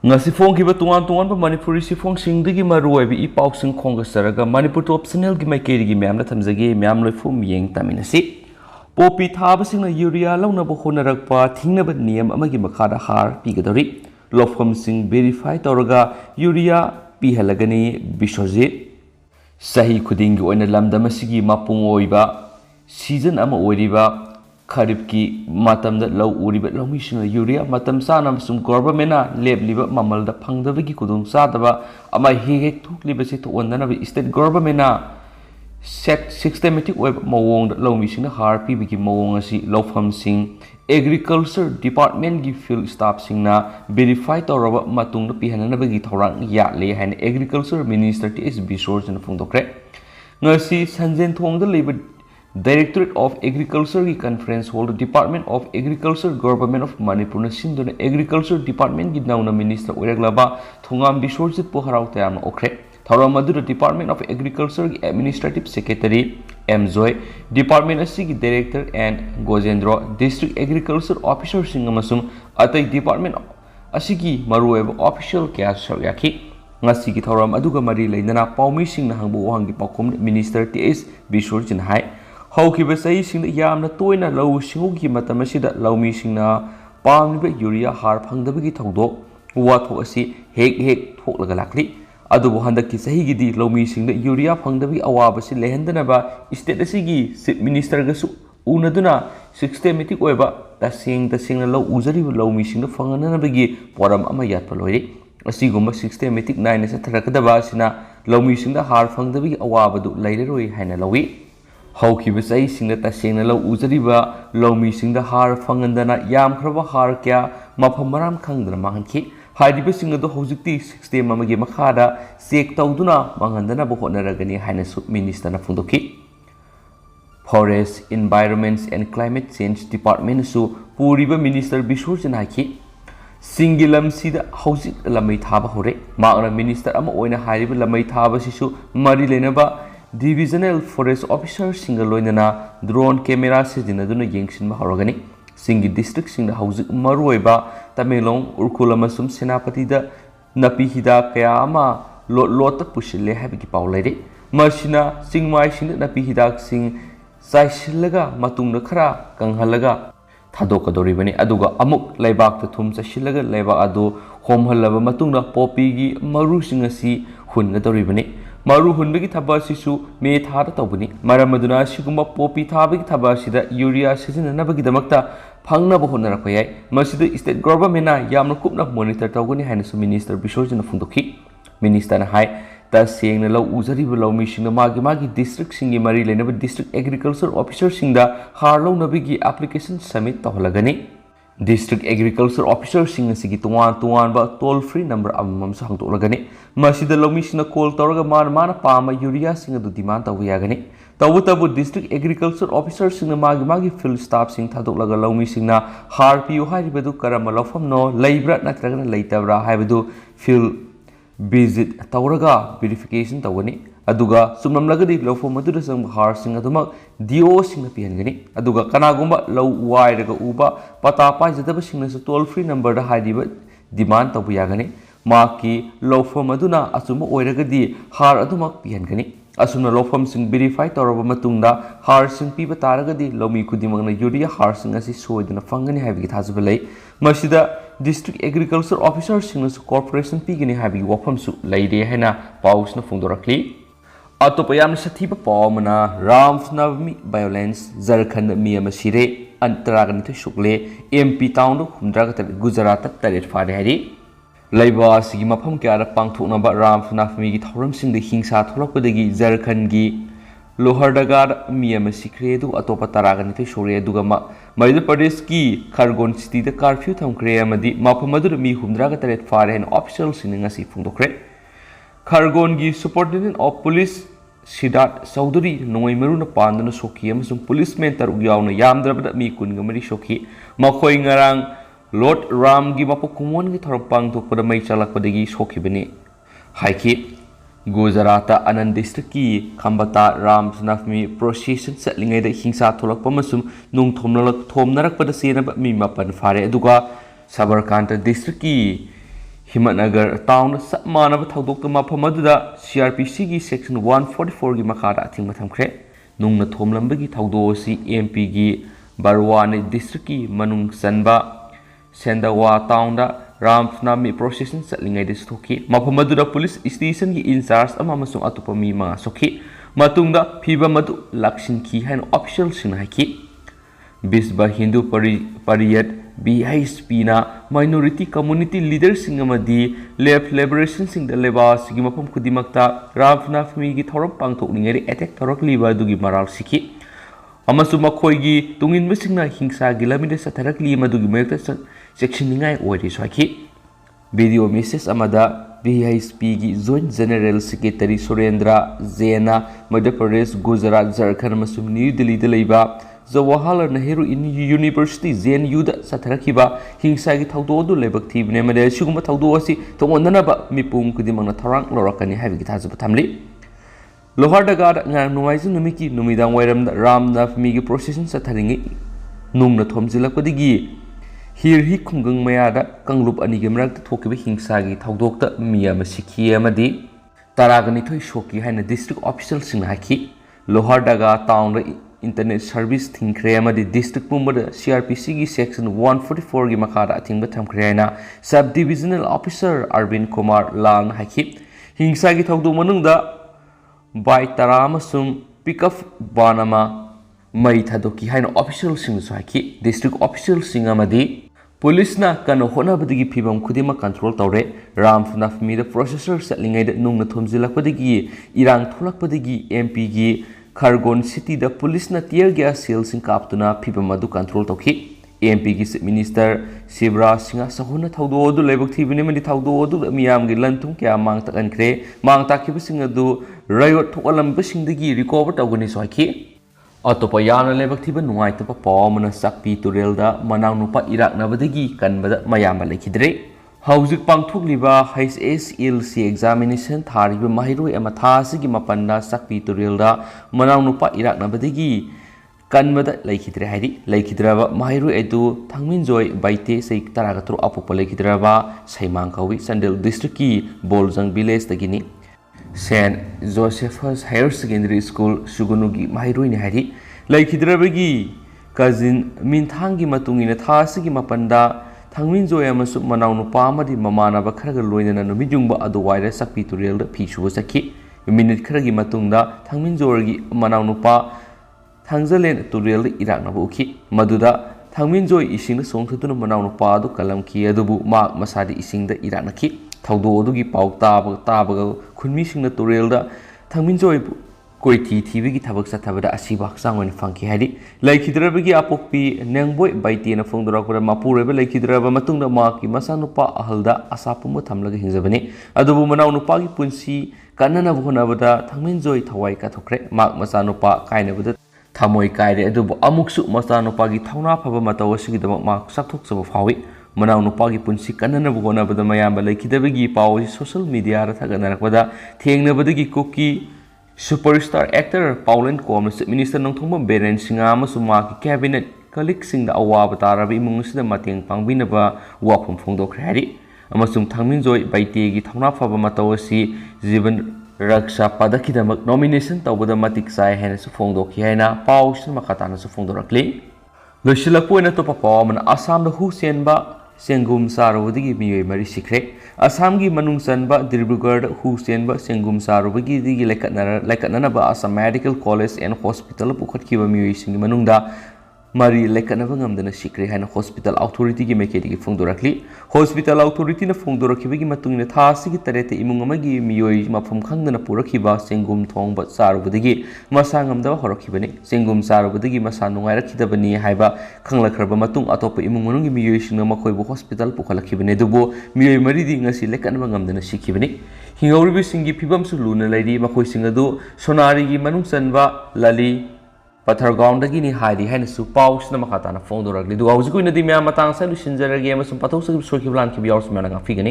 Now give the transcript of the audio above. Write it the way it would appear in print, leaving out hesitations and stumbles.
ngasi phong ki ba tuan tuan ba manipuri si phong sing digi maroi bi ipau sing khong ga saraga manipur top channel gi mai keri gi myam na thamjage myam loi fum yeng tamina si popi tha ba sing na urea lo na bo khona rak pa thingna ba niyam ama gi makha da har pi ga dori lofam sing verify tawraga urea pi halagani bisojit sahi khuding gi oina lamdam asigi mapung oiba season ama oiriba kharif ki matam da lau uriba laumi sing urea matam sana sum government na lebliba mamal da phangdaba gi kudung sadaba ama he thukliba se to ondana bi state government na systematic web mawong da laumi sing har pi bi gi mawong asi lofam sing agriculture department gi field staff sing na verify tawraba matung da pihanana ba gi thorang ya le hain agriculture minister ts resource na phungdokre ngasi sanjen thong da leba Directorate of Agriculture की conference hall Department of Agriculture Government of Manipur na sinduna Agriculture Department की नाउना Minister ओइरगलाबा Thongam बिशोरजित पोहराव तयाम ओखरे थौरा मधुर Department of Agriculture की Administrative Secretary M Joy Department asi की Director and Gojendra District Agriculture Officer सिंग अमसुम अतै Department asi की मरुएब Official क्या सरयाखी ngasi की थौराम अदुगा मरी लेना पाउमी सिंग ना हंगबो वहांगी पाकुम Minister TS बिशोरजिन हाय हौखिबा सही सिंग यामना तोयना लौ सिंगुगी मतम असिदा लौमी सिंगना पामलिबा यूरिया हार फंगदबगी थौदोक वाथोक असि हेक थोकलगा लाखली अदुबो हंदकी सहीगिदी लौमी सिंगना यूरिया फंगदबगी अवाबसि लेहंदनबा स्टेट असिगी चीफ मिनिस्टर गसु उनदुना सिस्टेमेटिक ओइबा तसेंगना लौ उजरिबा लौमी सिंगना फंगननबगी पोरम अमा यातपा लोइरि असिगुम्बा सिस्टेमेटिक नाइना सथरकदबा सिना लौमी सिंगना हार फंगदबगी अवाबदु लैररोइ हाइना लौइ हौखिबा सही सिंगना तसेंगना लौ उजरिबा लौमी सिंगदा हार फंगंदना यामख्रबा हार क्या मफम मराम खंगदना मांगखि हाइदिबा सिंगदो हौजिक्ति सिस्टेम अमगे मखादा चेक तौदुना मांगंदना बो होनरगनी हाइना मिनिस्टरना फुंदोखि forest environments and climate change department सु पूरीबा मिनिस्टर बिशोरजन हाखि सिंगिलम सिदा हौजिक लमै थाबा होरे मांगना मिनिस्टर अमा ओइना हाइरिबा लमै थाबा सिसु मरि लेनबा Divisional Forest Officer singa loinana drone camera sizinaduna yengsin bahoragani singi district singa hauzik maruiba Tamelong Urkula masum senapati da napi hida kaya ama lot pushile habiki paulere marsina singmai singa napi hida sing saisilaga matung khara kanghalaga thadokadoribani aduga amuk laibak ta thum sasilaga laibak adu homhalaba matungna popi gi maru singa si hungadoribani maru hunbagi thaba sisu me thada tawbani maramaduna sigumba popi thabagi thaba sida urea sizinanabagi damakta phangna bohona rakhayai masida state government na yamna kupna monitor tawgani hainasu minister bisojana fundokhi minister na hai ta sengna law uzari law misingna magi district singi mari lenaba district agriculture officer singda harlaw nabigi application submit tawlagani District Agriculture Officer sing asigi tuan ba toll free number amam sa hangtolagani masida lomi sina call tawraga mana pama urea sing adu demand tawiyagani tabu District Agriculture Officer sing magi field staff sing thadolaga lomi singna har pu haibadu karama lofam no leibra natragana leitabra haibadu field visit tawraga verification tawani aduga sumnamlagadi lofam madura sang har sing aduma dio sing piangani aduga kanagumba low wairaga uba pata paijadaba singna su toll free number da haidiba demand tabu yagani maki lofam aduna asuma oiragadi har aduma piangani asuna lofam sing verify tawraba matungda har sing piba taragadi lomi kudimangna urea har sing asi soidana fangani haibigi thajbalai masida District Agriculture Officer sing su corporation pigani haibigi wafam su leide haina pausna phungdorakli Atopayam Sathiba Pomana Ramnavmi Violence Zarkhand Miyama Sire Antaragani to Sokle MP Town Hundragat Gujarat Tarit Fadari Laiba Sigimapam Kara Pangtuna Ramnavmi Thoram Sing the Hingsa Tolopodagi Zarkhangi Lohardagar Miyama Sikredu Atopataragani to Shore Dugama Madhya Pradesh ki Khargon City the curfew town Creamadi Mapamadur Mi Hundragat Fare and official Siningasi Fundokre Khargon gi Superintendent of Police Sidat Saudari Noi Maruna Pandana Soki amasung policeman taruk yauna yamdrabada mi kunga mari soki makhoi ngarang Lord Ram gi mapukumon gi thorpang thokpada mai chalakpadagi soki bani haiki Gujarata Anand district ki Khambata Ram Snafmi procession setlingai da hingsa tholakpa masum nung thomnarak pada sena mi mapan fare aduga Sabarkanta district ki Himatnagar town sap manaba thaudokta mafam aduda CRPC gi section 144 gi makada athingba thamkhre nungna thomlambagi thaudo si MP gi Barwani district ki manung sanba Sendawa town da Ramnami procession satlingai de stoki mafam aduda police station gi in charge ama masung atupa mi ma soki matungda phiba madu lakshin ki hain official sinhaki Bisba Hindu Pariyat BHP na minority community leaders singamadi left liberation sing the leba sigi mafam kudimakta Ravna fami gi thoram pangthok ningari attack thorak liba dugi maral siki amasu makhoi gi tungin misingna hingsa gi lamide satharak li madugi mayekta section ningai oiri swaki video message amada BHP gi joint general secretary Surendra Zena Madhya Pradesh Gujarat Jharkhand masum New Delhi de leiba Jawaharlal Nehru University JNU da satharakiba hingsa gi thaudo du lebak thibne made suguma thaudo asi tongondana ba mipum kudimangna tharang lorakani habi gi thazu thamli Lohardaga nga numaisi numiki numidang wairam da Ramnath mi gi procession satharingi nungna thomjilakpadigi hir hi khungang maya da kanglup ani gi mrak thokiba hingsa gi thaudokta miya masikhi amadi taragani thoi shoki haina district official sing haki Lohardaga town internet service thingkre amadi district pumba CRPC gi section 144 gi makara athingba thamkreina sub divisional officer Arvind Kumar Lang haki hingsa gi thaudu manungda by tarama sum pick up banama mai thadoki haina official sing haki district official sing amadi police na kana hona badigi phibam khudima control tawre Ramnath mi the processor satlingai da nungna thomjilakpadigi irang tholakpadigi MP gi Khargon city the police na tear gas sales in kaptuna phibamadu control tawki MP gi minister Shivraj Singh Sahuna thaudo du lebak thibini mani thaudo du miyam gi lantung kya mang tak ankre mang takiba sing adu riot thokalam basing dagi recover tawgani swaki atopa yana lebak thiba nuai tapa pawmana sakpi turel da manang nupa irak nabadagi kanbada mayam lekidre Haujik pangthuk liba HSLC examination thariba mahiroi ama thasi gi mapanda sakpi turil da manang nupa irak nabadigi kanmada laikidre hairi laikidraba mahiroi edu thangmin joy baite sei taraga tur apopa laikidraba saimang kawi Sandel district ki Boljang village tagini Saint Joseph's Higher Secondary School sugunugi mahiroi ni hairi laikidrabagi cousin minthangi matungina thasi gi mapanda Thangmin joy amasu manau nupa amadi mamana ba kharaga loinana numijungba aduwaire sakpi turel da phishu sakhi minute kharagi matungda thangmin jorgi manau nupa thangzalen turel da irak na buki maduda thangmin joy ising da songthuduna manau nupa adu kalam ki adubu ma masadi ising da irak na ki thaudo adugi pau tabaga khunmi sing da turel da thangmin joy Koiti TV gi thabak sathabada asiba sangwen fangki hadi laikhidrabagi apokpi nengboy baiti na phongdora kora mapureba laikhidraba matungda ma ki masanupa ahalda asapumu thamlaga hingjabani adubu manau nupa gi punsi kanana bhonabada thangmin joy thawai ka thokre mak masanupa kainabada thamoi kaire adubu amuksu masanupa gi thawna phaba mataw asigi damak mak sakthok saba phawi manau nupa gi punsi kanana bhonabada mayamba laikhidabagi paw social media ra thaganarakbada thengnabadagi koki Superstar actor Pauline Commerce Minister Nongthongba Beren Singa amasuma ki cabinet colleague sing da awaba tarabi imung sida mateng pangbinaba wafum phongdokre hari amasum thangmin joy baite gi thawna phaba matawasi jiban raksha padakidamak nomination tawbada matik sai hena su phongdokhi haina pausin makatana su phongdorakli losilakpoina topa pawman Assam da hu senba Sengum Sarubagi Miyoi Mari Sikre Assam gi manung sanba Dirbrugad hu senba Sengum Sarubagi digi lekatnana ba Assam Medical College and Hospital pukhat kiba miyoi singi manungda Mari lekatnaba ngamdana sikre haina hospital authority gi mekedi gi phongdorakli hospital authority na phongdorakhiba gi matungina thasi gi tarete imung amagi miyoi mafam khangdana purakhiba Sengum thongba Sarubadagi masa ngamdaba horakhibani Sengum Sarubadagi masa nungairakhidabani haiba khanglakhraba matung atopa imung manungi miyoi singna makhoibu hospital pukhalakhibani dubo miyoi mari di ngasi lekatnaba ngamdana sikhibani hingauribi singi phibam su luna lairi makhoi singadu sonari gi manung sanba lali Pathargaon dagi ni haidi haina su paus na makatana phongdoragli du hauji kuina di mya matang sa lu sinjaragi ama sum pathok sa sorki plan ki biaus mena nga figani